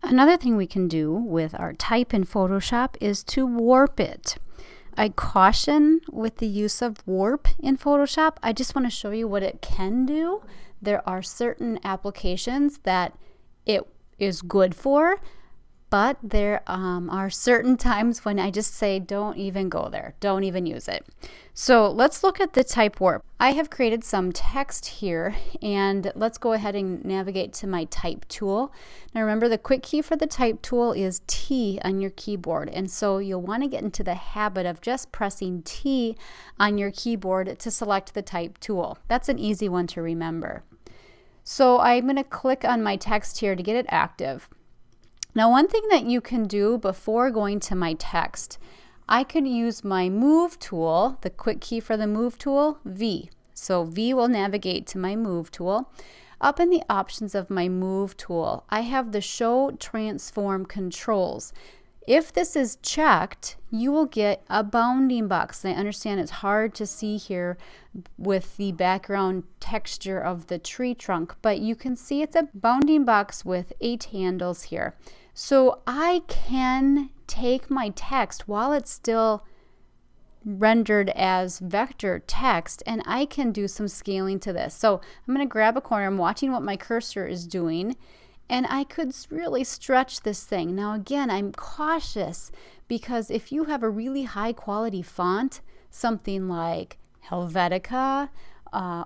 Another thing we can do with our type in Photoshop is to warp it. I caution with the use of warp in Photoshop. I just want to show you what it can do. There are certain applications that it is good for, but there are certain times when I just say don't even go there, don't even use it. So let's look at the type warp. I have created some text here, and let's go ahead and navigate to my type tool. Now remember, the quick key for the type tool is T on your keyboard, and so you'll want to get into the habit of just pressing T on your keyboard to select the type tool. That's an easy one to remember. So I'm going to click on my text here to get it active. Now, one thing that you can do before going to my text, I could use my move tool, the quick key for the move tool, V. So V will navigate to my move tool. Up in the options of my move tool, I have the show transform controls. If this is checked, you will get a bounding box. And I understand it's hard to see here with the background texture of the tree trunk, but you can see it's a bounding box with 8 handles here. So I can take my text while it's still rendered as vector text, and I can do some scaling to this. So I'm going to grab a corner. I'm watching what my cursor is doing, and I could really stretch this thing. Now again, I'm cautious because if you have a really high quality font, something like Helvetica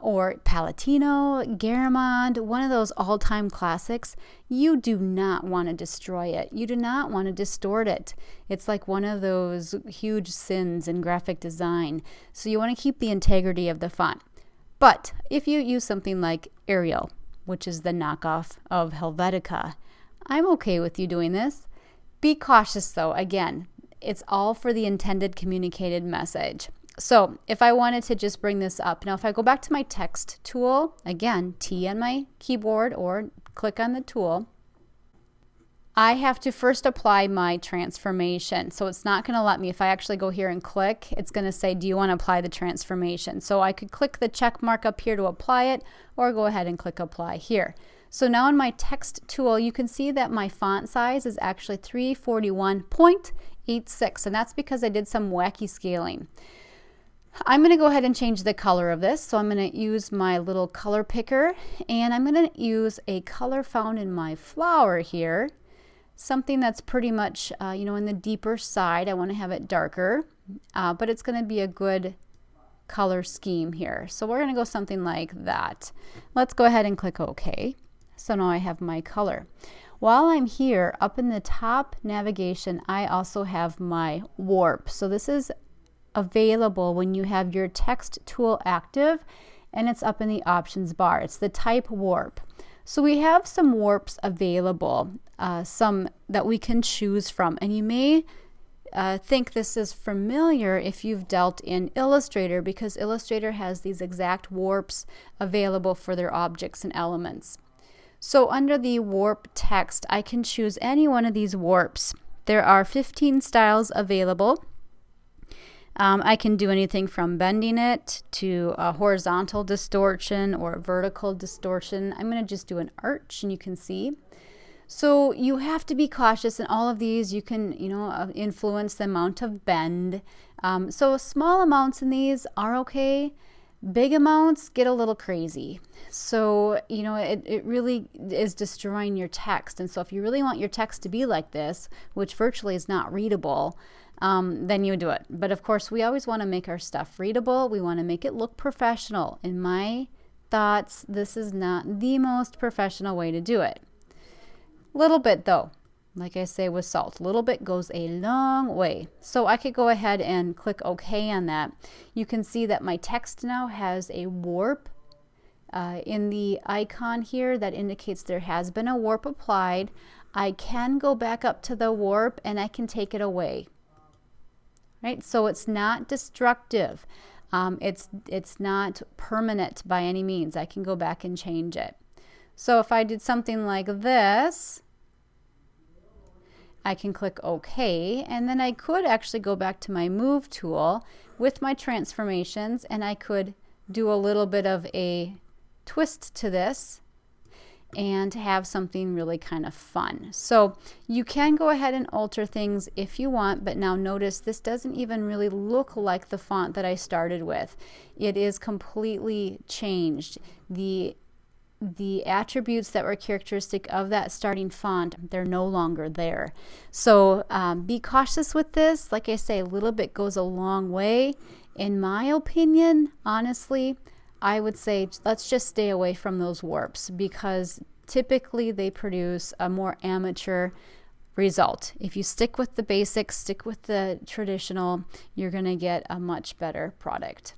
or Palatino, Garamond, one of those all-time classics, you do not want to destroy it. You do not want to distort it. It's like one of those huge sins in graphic design. So you want to keep the integrity of the font. But if you use something like Arial, which is the knockoff of Helvetica, I'm okay with you doing this. Be cautious though. Again, it's all for the intended communicated message. So if I wanted to just bring this up, now if I go back to my text tool, again, T on my keyboard or click on the tool, I have to first apply my transformation. So it's not going to let me, if I actually go here and click, it's going to say, do you want to apply the transformation? So I could click the check mark up here to apply it, or go ahead and click apply here. So now in my text tool, you can see that my font size is actually 341.86, and that's because I did some wacky scaling. I'm going to go ahead and change the color of this. So I'm going to use my little color picker, and I'm going to use a color found in my flower here. Something that's pretty much, in the deeper side. I want to have it darker, but it's going to be a good color scheme here. So we're going to go something like that. Let's go ahead and click OK. So now I have my color. While I'm here, up in the top navigation, I also have my warp. So this is available when you have your text tool active, and it's up in the options bar. It's the type warp. So we have some warps available, some that we can choose from, and you may think this is familiar if you've dealt in Illustrator, because Illustrator has these exact warps available for their objects and elements. So under the warp text, I can choose any one of these warps. There are 15 styles available. I can do anything from bending it to a horizontal distortion or vertical distortion. I'm going to just do an arch, and you can see. So you have to be cautious in all of these. You can, influence the amount of bend. So small amounts in these are okay. Big amounts get a little crazy. So, it really is destroying your text. And so if you really want your text to be like this, which virtually is not readable, then you would do it. But of course, we always want to make our stuff readable. We want to make it look professional. In my thoughts, this is not the most professional way to do it. Little bit though, like I say with salt, a little bit goes a long way. So I could go ahead and click OK on that. You can see that my text now has a warp in the icon here that indicates there has been a warp applied. I can go back up to the warp and I can take it away. Right? So it's not destructive. It's not permanent by any means. I can go back and change it. So if I did something like this, I can click OK, and then I could actually go back to my move tool with my transformations, and I could do a little bit of a twist to this, and have something really kind of fun. So you can go ahead and alter things if you want, but now notice this doesn't even really look like the font that I started with. It is completely changed. The attributes that were characteristic of that starting font, they're no longer there. So be cautious with this. Like I say, a little bit goes a long way. In my opinion, honestly, I would say let's just stay away from those warps, because typically they produce a more amateur result. If you stick with the basics, stick with the traditional, you're going to get a much better product.